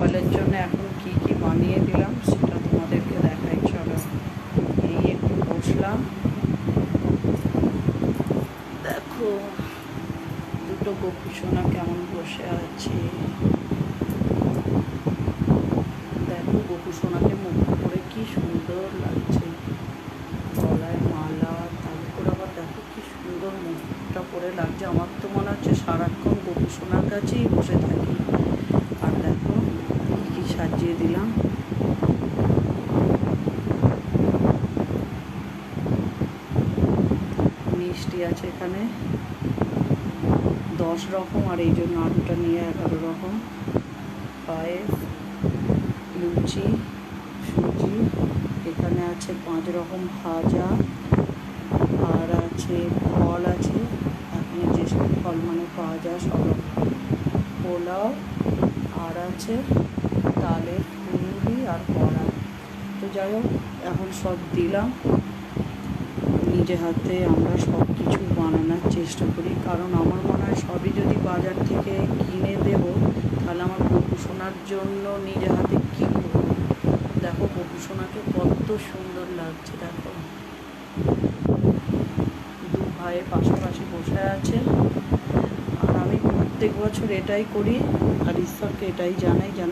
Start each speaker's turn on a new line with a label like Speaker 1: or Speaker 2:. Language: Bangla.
Speaker 1: সকালের জন্য এখন কি কি বানিয়ে দিলাম সেটা তোমাদেরকে দেখাই। চলো, এই একটু বসলাম, দেখো দুটো গোপু সোনা কেমন বসে আছে। দেখো গোপু সোনাকে মুখ করে কি সুন্দর লাগছে, গলায় মালা, তারপর আবার দেখো কি সুন্দর মুখটা পরে লাগছে। আমার তো মনে হচ্ছে সারাক্ষণ গোপু সোনার কাছেই বসে থাকি। আর দেখো কি সাজিয়ে দিলাম, মিষ্টি আছে এখানে 10 রকম, আর এই জন্য আলুটা নিয়ে 11 রকম, পায়েস, লুচি, সুজি, এখানে আছে 5 রকম ভাজা, আর আছে ফল আছে, এখানে যেসব ফল মানে পাওয়া যায় সব রকম, পোলাও, আর আছে তালের ফুলুরি আর বড়া। তো যাই হোক, এখন সব দিলাম, নিজে হাতে আমরা সব কিছু বানানোর চেষ্টা করি, কারণ আমার মনে হয় সবই যদি বাজার থেকে কিনে দেবো তাহলে আমার গোপু সোনার জন্য নিজে হাতে কী করবো। দেখো গোপু সোনাকে কত সুন্দর লাগছে, দেখো দু ভাইয়ে পাশাপাশি বসে আছে। আর আমি প্রত্যেক বছর এটাই করি, আর ঈশ্বরকে এটাই জানাই যেন